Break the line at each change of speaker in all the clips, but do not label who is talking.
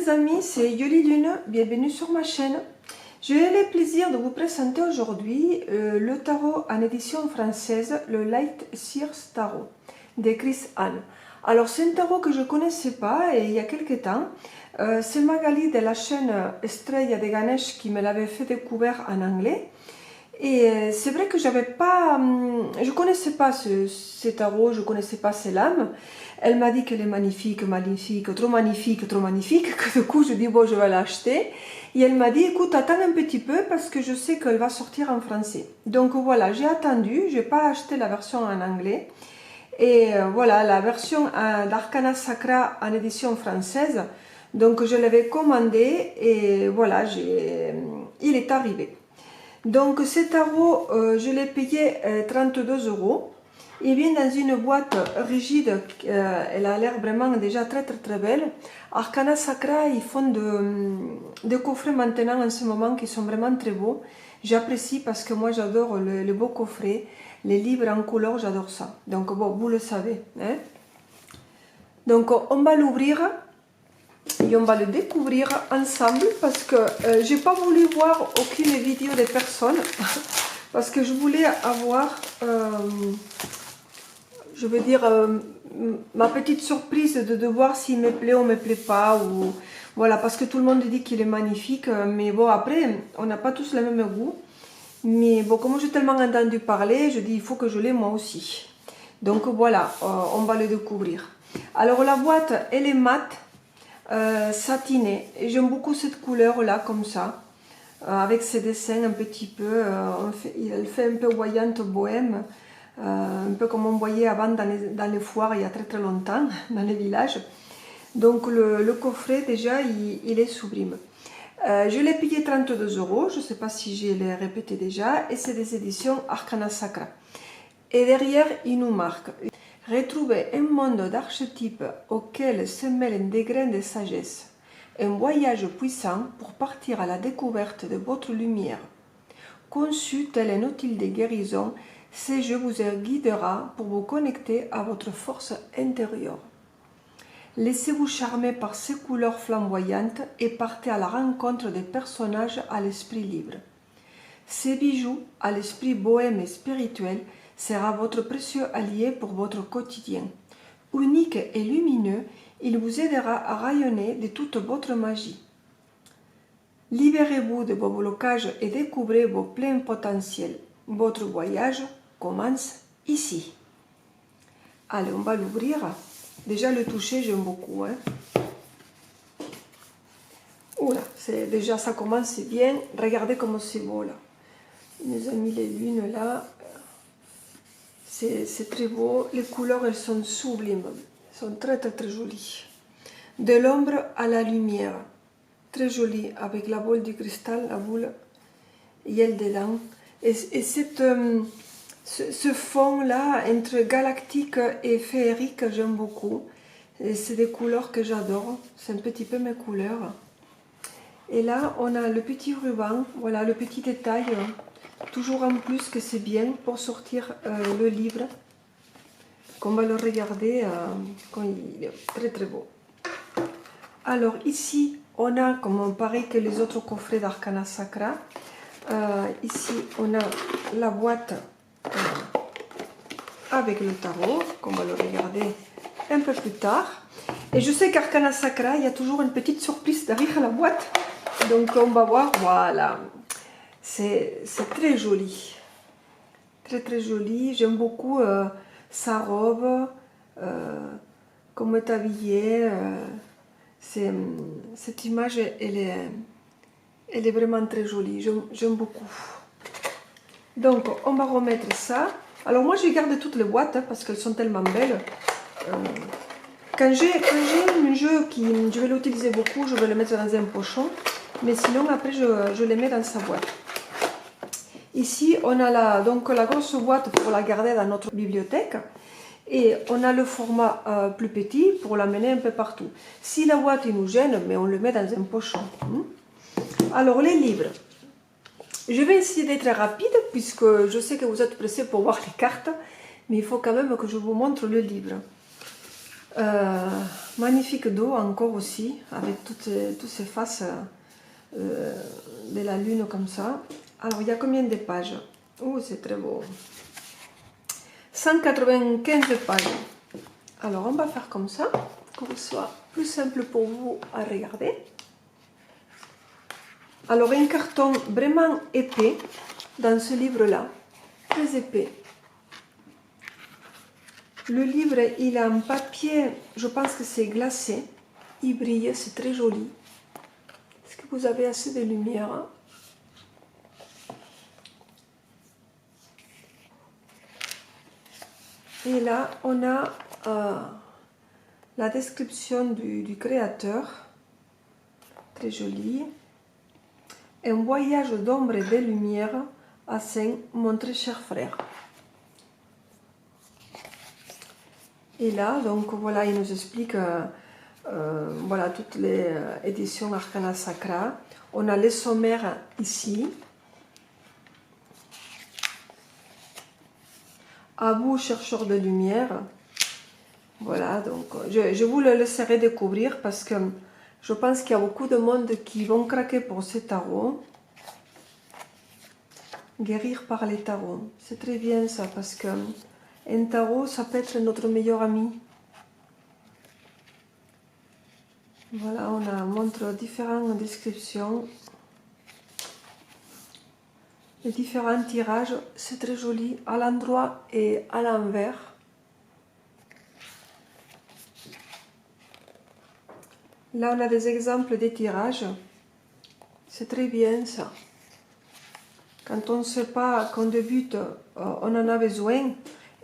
les amis, c'est Yoli Lune, bienvenue sur ma chaîne. J'ai le plaisir de vous présenter aujourd'hui le tarot en édition française, le Light Sears Tarot de Chris Anne. Alors c'est un tarot que je ne connaissais pas et il y a quelques temps, c'est Magali de la chaîne Estrella de Ganesh qui me l'avait fait découvrir en anglais. Et c'est vrai que j'avais pas, je connaissais pas ce tarot, je connaissais pas ces lames. Elle m'a dit qu'elle est magnifique, magnifique, trop magnifique, que du coup je dis bon je vais l'acheter. Et elle m'a dit écoute attends un petit peu parce que je sais qu'elle va sortir en français. Donc voilà, j'ai attendu, j'ai pas acheté la version en anglais. Et voilà la version d'Arcana Sacra en édition française. Donc je l'avais commandé et voilà, il est arrivé. Donc ce tarot, je l'ai payé 32 €. Il vient dans une boîte rigide, elle a l'air vraiment déjà très belle. Arcana Sacra, ils font des coffrets maintenant en ce moment qui sont vraiment très beaux. J'apprécie parce que moi j'adore les beaux coffrets, les livres en couleur, j'adore ça. Donc bon, vous le savez. Hein? Donc on va l'ouvrir. Et on va le découvrir ensemble parce que j'ai pas voulu voir aucune vidéo de personne parce que je voulais avoir je veux dire ma petite surprise de voir s'il me plaît ou me plaît pas, ou voilà, parce que tout le monde dit qu'il est magnifique, mais bon après on n'a pas tous le même goût, mais bon comme j'ai tellement entendu parler, je dis il faut que je l'ai moi aussi. Donc voilà, on va le découvrir. Alors la boîte elle est mate, satinée, et j'aime beaucoup cette couleur là comme ça, avec ses dessins un petit peu, elle fait un peu voyante bohème, un peu comme on voyait avant dans les foires il y a très longtemps, dans les villages. Donc le coffret déjà il est sublime. Je l'ai payé 32 €, je ne sais pas si je l'ai répété déjà, et c'est des éditions Arcana Sacra. Et derrière il nous marque: retrouvez un monde d'archétypes auquel se mêlent des grains de sagesse. Un voyage puissant pour partir à la découverte de votre lumière. Conçu tel un outil de guérison, ce jeu vous guidera pour vous connecter à votre force intérieure. Laissez-vous charmer par ces couleurs flamboyantes et partez à la rencontre des personnages à l'esprit libre. Ces bijoux, à l'esprit bohème et spirituel, sera votre précieux allié pour votre quotidien. Unique et lumineux, il vous aidera à rayonner de toute votre magie. Libérez-vous de vos blocages et découvrez vos pleins potentiels. Votre voyage commence ici. Allez, on va l'ouvrir. Déjà le toucher, j'aime beaucoup. Hein. Oula, déjà ça commence bien. Regardez comme c'est beau là. Il nous a mis les lunes là. C'est très beau. Les couleurs, elles sont sublimes. Elles sont très jolies. De l'ombre à la lumière. Très jolie. Avec la boule du cristal, la boule, il y a dedans. Et ce fond-là, entre galactique et féerique, j'aime beaucoup. C'est des couleurs que j'adore. C'est un petit peu mes couleurs. Et là, on a le petit ruban. Voilà, le petit détail. Toujours en plus que c'est bien pour sortir le livre. Qu'on va le regarder quand il est très beau. Alors ici, on a, comme pareil que les autres coffrets d'Arcana Sacra, ici on a la boîte avec le tarot, qu'on va le regarder un peu plus tard. Et je sais qu'Arcana Sacra, il y a toujours une petite surprise derrière la boîte. Donc on va voir, voilà. C'est très joli. Très joli. J'aime beaucoup sa robe, comment est habillée. Cette image, elle est vraiment très jolie. J'aime beaucoup. Donc, on va remettre ça. Alors, moi, je garde toutes les boîtes hein, parce qu'elles sont tellement belles. Quand j'ai un jeu je vais l'utiliser beaucoup, je vais le mettre dans un pochon. Mais sinon, après, je les mets dans sa boîte. Ici, on a la grosse boîte pour la garder dans notre bibliothèque. Et on a le format plus petit pour l'amener un peu partout. Si la boîte nous gêne, mais on le met dans un pochon. Alors, les livres. Je vais essayer d'être rapide, puisque je sais que vous êtes pressés pour voir les cartes. Mais il faut quand même que je vous montre le livre. Magnifique dos encore aussi, avec toutes ces faces de la lune comme ça. Alors, il y a combien de pages? Oh, c'est très beau. 195 pages. Alors, on va faire comme ça, pour que ce soit plus simple pour vous à regarder. Alors, un carton vraiment épais dans ce livre-là, très épais. Le livre, il a un papier, je pense que c'est glacé. Il brille, c'est très joli. Est-ce que vous avez assez de lumière? Et là, on a la description du créateur. Très joli. Un voyage d'ombre et de lumière à Saint, mon très cher frère. Et là, donc voilà, il nous explique voilà, toutes les éditions Arcana Sacra. On a les sommaires ici. À vous, chercheurs de lumière. Voilà, donc je vous le laisserai découvrir parce que je pense qu'il y a beaucoup de monde qui vont craquer pour ces tarots. Guérir par les tarots. C'est très bien ça parce que un tarot, ça peut être notre meilleur ami. Voilà, montre différentes descriptions. Les différents tirages, c'est très joli, à l'endroit et à l'envers. Là, on a des exemples des tirages. C'est très bien ça. Quand on ne sait pas qu'on débute, on en a besoin.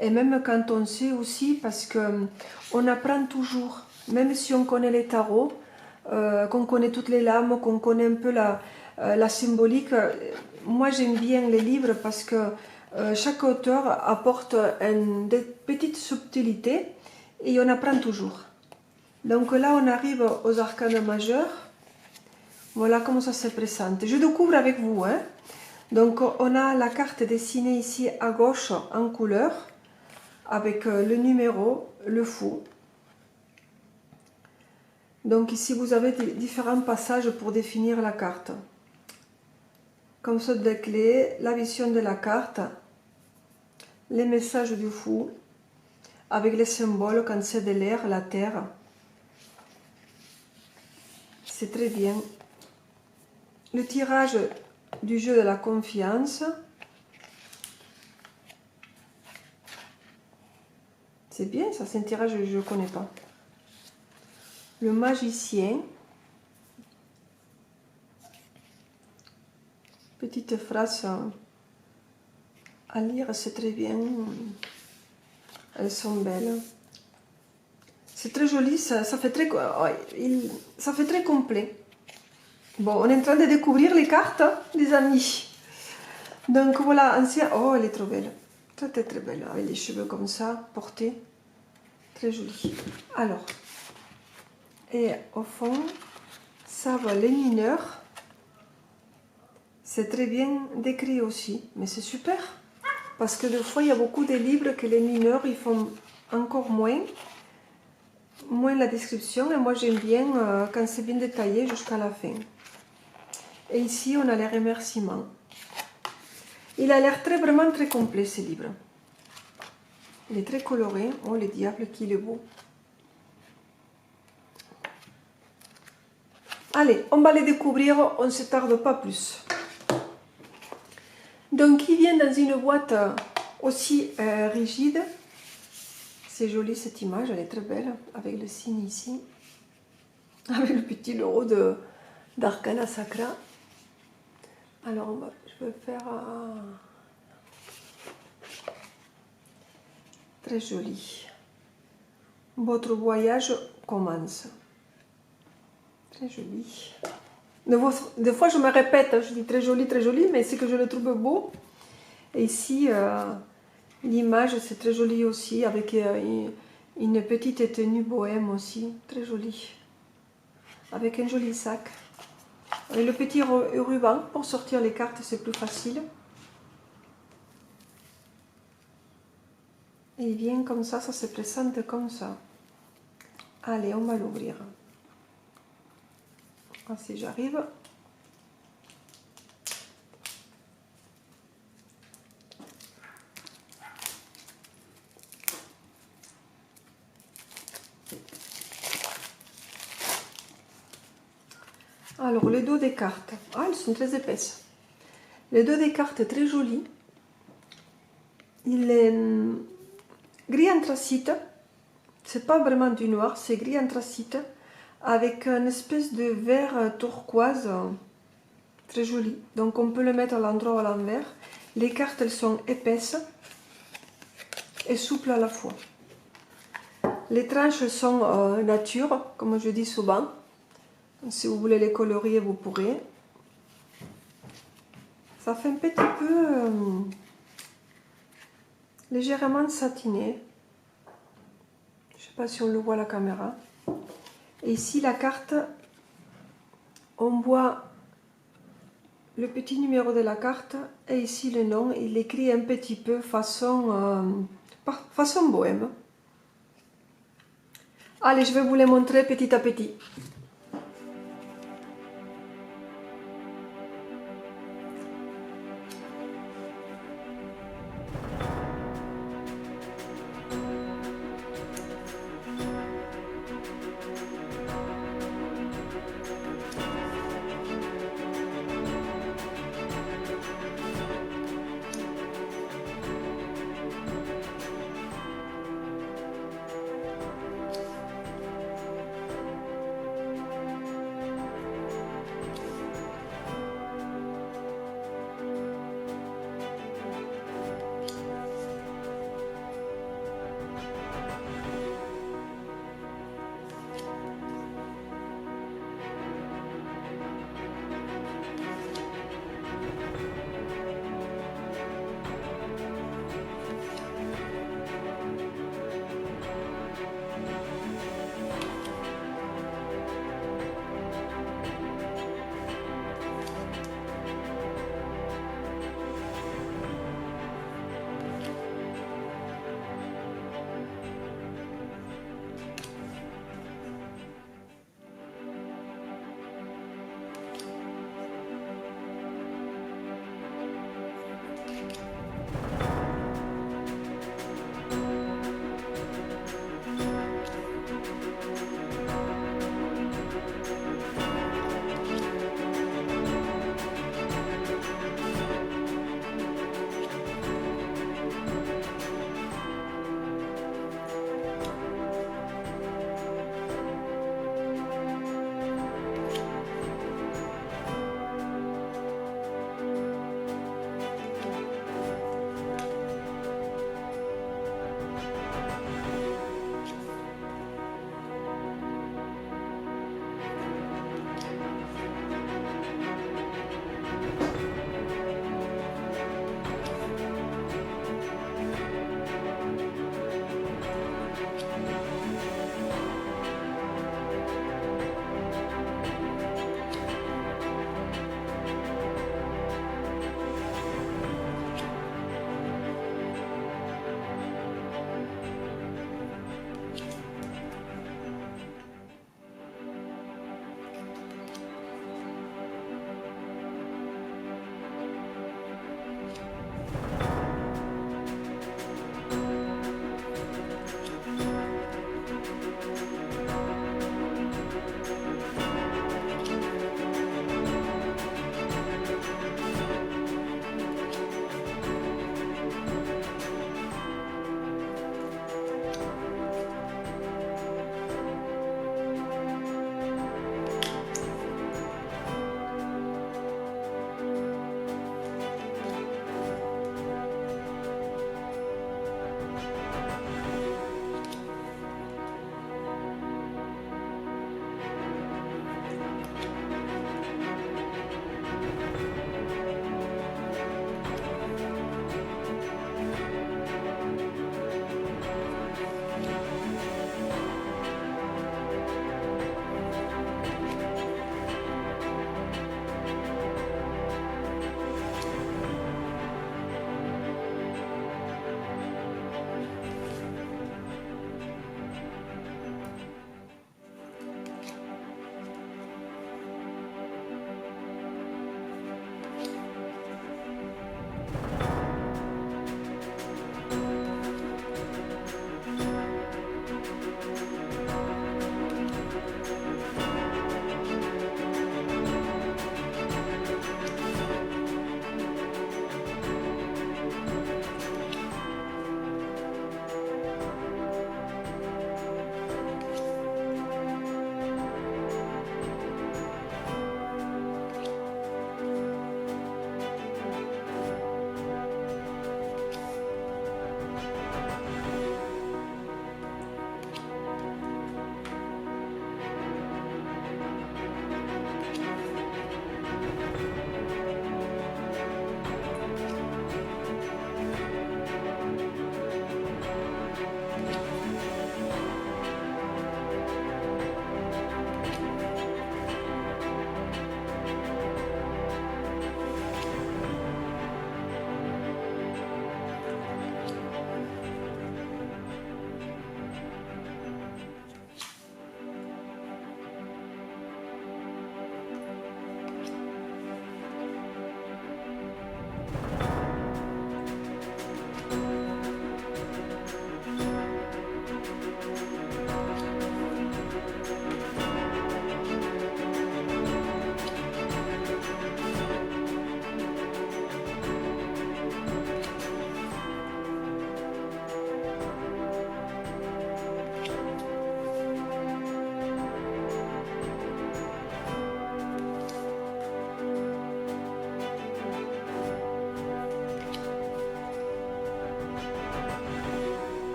Et même quand on sait aussi, parce qu'on apprend toujours. Même si on connaît les tarots, qu'on connaît toutes les lames, qu'on connaît un peu la symbolique. Moi, j'aime bien les livres parce que chaque auteur apporte des petites subtilités et on apprend toujours. Donc là, on arrive aux arcanes majeurs. Voilà comment ça se présente. Je découvre avec vous. Hein. Donc, on a la carte dessinée ici à gauche en couleur avec le numéro, le fou. Donc ici, vous avez différents passages pour définir la carte. Comme ça, des clés, la vision de la carte, les messages du fou, avec les symboles quand c'est de l'air, la terre. C'est très bien. Le tirage du jeu de la confiance. C'est bien, ça, c'est un tirage que je ne connais pas. Le magicien. Petite phrase à lire, c'est très bien. Elles sont belles. C'est très joli, ça fait très complet. Bon, on est en train de découvrir les cartes, les amis. Donc voilà, ancien. Oh, elle est trop belle. Très très belle, avec les cheveux comme ça, portés. Très jolie. Alors, et au fond, ça va les mineurs. C'est très bien décrit aussi, mais c'est super. Parce que des fois, il y a beaucoup de livres que les mineurs, ils font encore moins la description. Et moi, j'aime bien quand c'est bien détaillé jusqu'à la fin. Et ici, on a les remerciements. Il a l'air vraiment très complet, ce livre. Il est très coloré. Oh, le diable, qu'il est beau. Allez, on va les découvrir, on ne se tarde pas plus. Donc, il vient dans une boîte aussi rigide. C'est joli cette image, elle est très belle, avec le signe ici. Avec le petit logo d'Arcana Sacra. Alors, je vais faire... très joli. Votre voyage commence. Très joli. Des fois, je me répète, je dis très joli, mais c'est que je le trouve beau. Et ici, l'image, c'est très joli aussi, avec une petite tenue bohème aussi, très jolie. Avec un joli sac. Et le petit ruban, pour sortir les cartes, c'est plus facile. Et il vient comme ça se présente comme ça. Allez, on va l'ouvrir. Si j'arrive. Alors, le dos des cartes. Ah, elles sont très épaisses. Le dos des cartes est très joli. Il est gris anthracite. C'est pas vraiment du noir, c'est gris anthracite. Avec une espèce de vert turquoise. Très joli. Donc, on peut le mettre à l'endroit ou à l'envers. Les cartes, elles sont épaisses et souples à la fois. Les tranches sont nature, comme je dis souvent. Si vous voulez les colorier, vous pourrez. Ça fait un petit peu légèrement satiné. Je ne sais pas si on le voit à la caméra. Et ici, la carte, on voit le petit numéro de la carte et ici le nom. Il écrit un petit peu façon bohème. Allez, je vais vous les montrer petit à petit.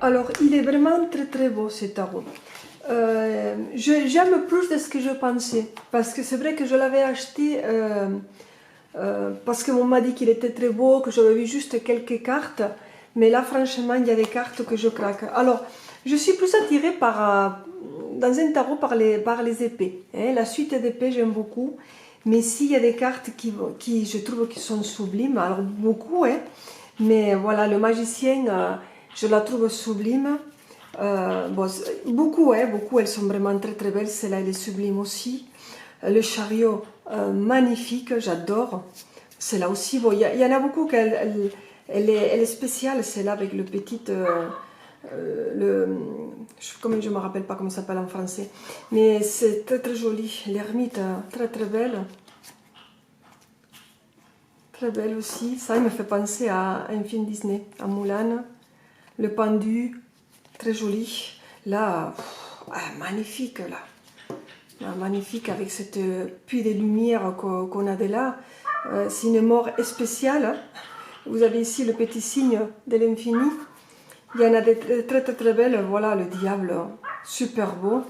Alors, il est vraiment très très beau ce tarot. J'aime plus de ce que je pensais, parce que c'est vrai que je l'avais acheté parce qu'on m'a dit qu'il était très beau, que j'avais vu juste quelques cartes, mais là franchement il y a des cartes que je craque. Alors, je suis plus attirée dans un tarot par les épées. Hein. La suite d'épées j'aime beaucoup, mais s'il y a des cartes qui je trouve qui sont sublimes, alors beaucoup, hein, mais voilà, le magicien, je la trouve sublime. Bon, beaucoup, hein, beaucoup, elles sont vraiment très très belles. Celle-là, elle est sublime aussi. Le chariot, magnifique, j'adore. Celle-là aussi, bon, il y en a beaucoup qu'elle elle est spéciale, celle-là avec le petit, comme je ne me rappelle pas comment ça s'appelle en français, mais c'est très très joli. L'ermite, très très belle. Très belle aussi. Ça, il me fait penser à un film Disney, à Mulan. Le pendu, très joli. Là, magnifique là. Magnifique avec cette pluie de lumière qu'on a de là. C'est une mort spéciale. Vous avez ici le petit signe de l'infini. Il y en a des très très très belles. Voilà le diable, super beau.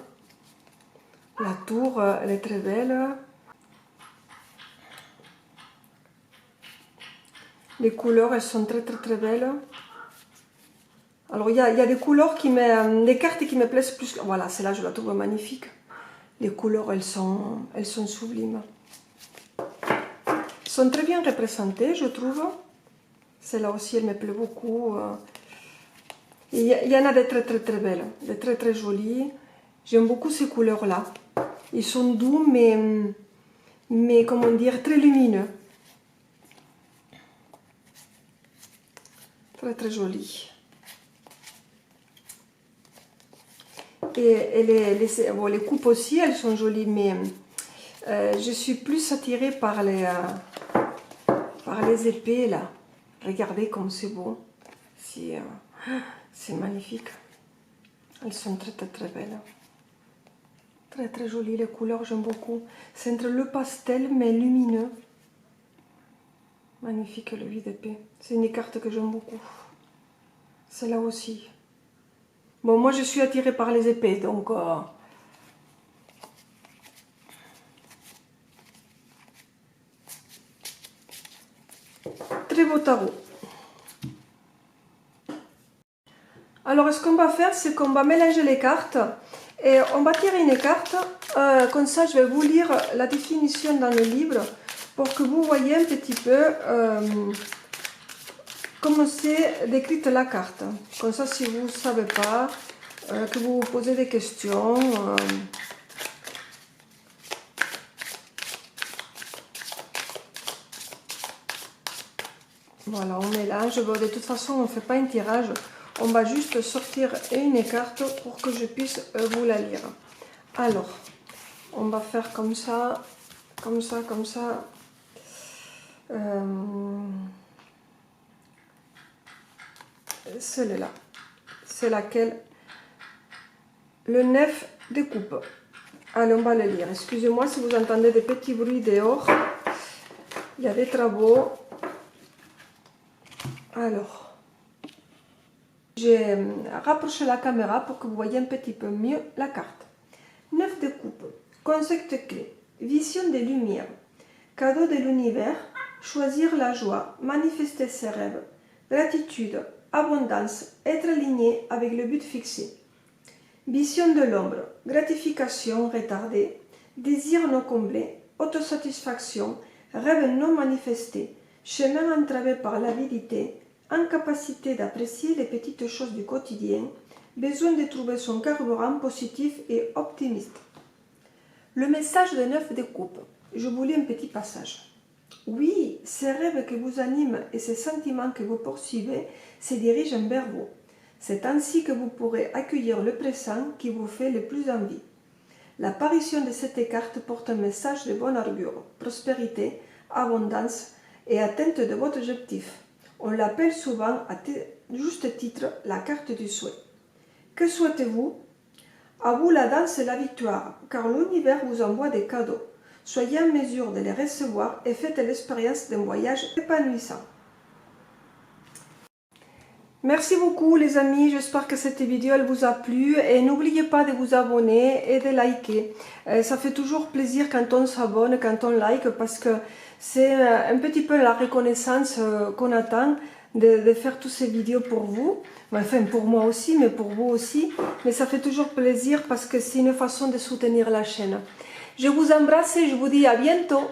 La tour, elle est très belle. Les couleurs, elles sont très très très belles. Alors il y a des couleurs des cartes qui me plaisent plus. Voilà, celle-là je la trouve magnifique. Les couleurs, elles sont sublimes. Elles sont très bien représentées, je trouve. Celle-là aussi, elle me plaît beaucoup. Il y en a des très très très belles, des très très jolies. J'aime beaucoup ces couleurs-là. Ils sont doux, mais comment dire, très lumineux. Très très jolis. Et les coupes aussi, elles sont jolies, mais je suis plus attirée par les épées, là. Regardez comme c'est beau. C'est magnifique. Elles sont très, très, très belles. Très, très jolies, les couleurs, j'aime beaucoup. C'est entre le pastel, mais lumineux. Magnifique, le 8 d'épée. C'est une carte que j'aime beaucoup. Celle-là aussi. Bon, moi, je suis attirée par les épées, donc... Très beau tarot. Alors, ce qu'on va faire, c'est qu'on va mélanger les cartes. Et on va tirer une carte. Comme ça, je vais vous lire la définition dans le livre pour que vous voyez un petit peu comment c'est décrite la carte. Comme ça, si vous ne savez pas, que vous vous posez des questions. Voilà, on mélange. Bon, de toute façon, on ne fait pas un tirage. On va juste sortir une carte pour que je puisse vous la lire. Alors, on va faire comme ça, comme ça, comme ça. Celle-là, c'est laquelle? Le 9 de coupe. Allez, on va le lire. Excusez-moi si vous entendez des petits bruits dehors. Il y a des travaux. Alors, j'ai rapproché la caméra pour que vous voyez un petit peu mieux la carte. 9 de coupe. Concept clé. Vision des lumières. Cadeau de l'univers. Choisir la joie. Manifester ses rêves. Gratitude. Abondance. Être aligné avec le but fixé. Vision de l'ombre. Gratification retardée. Désir non comblé. Autosatisfaction. Rêve non manifesté. Chemin entravé par l'avidité. Incapacité d'apprécier les petites choses du quotidien. Besoin de trouver son carburant positif et optimiste. Le message de 9 de coupe. Je vous lis un petit passage. Oui, ces rêves que vous animent et ces sentiments que vous poursuivez se dirigent vers vous. C'est ainsi que vous pourrez accueillir le présent qui vous fait le plus envie. L'apparition de cette carte porte un message de bon augure, prospérité, abondance et atteinte de votre objectif. On l'appelle souvent, à juste titre, la carte du souhait. Que souhaitez-vous? À vous la danse et la victoire, car l'univers vous envoie des cadeaux. Soyez en mesure de les recevoir et faites l'expérience d'un voyage épanouissant. Merci beaucoup les amis, j'espère que cette vidéo elle vous a plu et n'oubliez pas de vous abonner et de liker. Ça fait toujours plaisir quand on s'abonne, quand on like parce que c'est un petit peu la reconnaissance qu'on attend de faire toutes ces vidéos pour vous. Enfin pour moi aussi, mais pour vous aussi. Mais ça fait toujours plaisir parce que c'est une façon de soutenir la chaîne. Je vous embrasse et je vous dis à bientôt.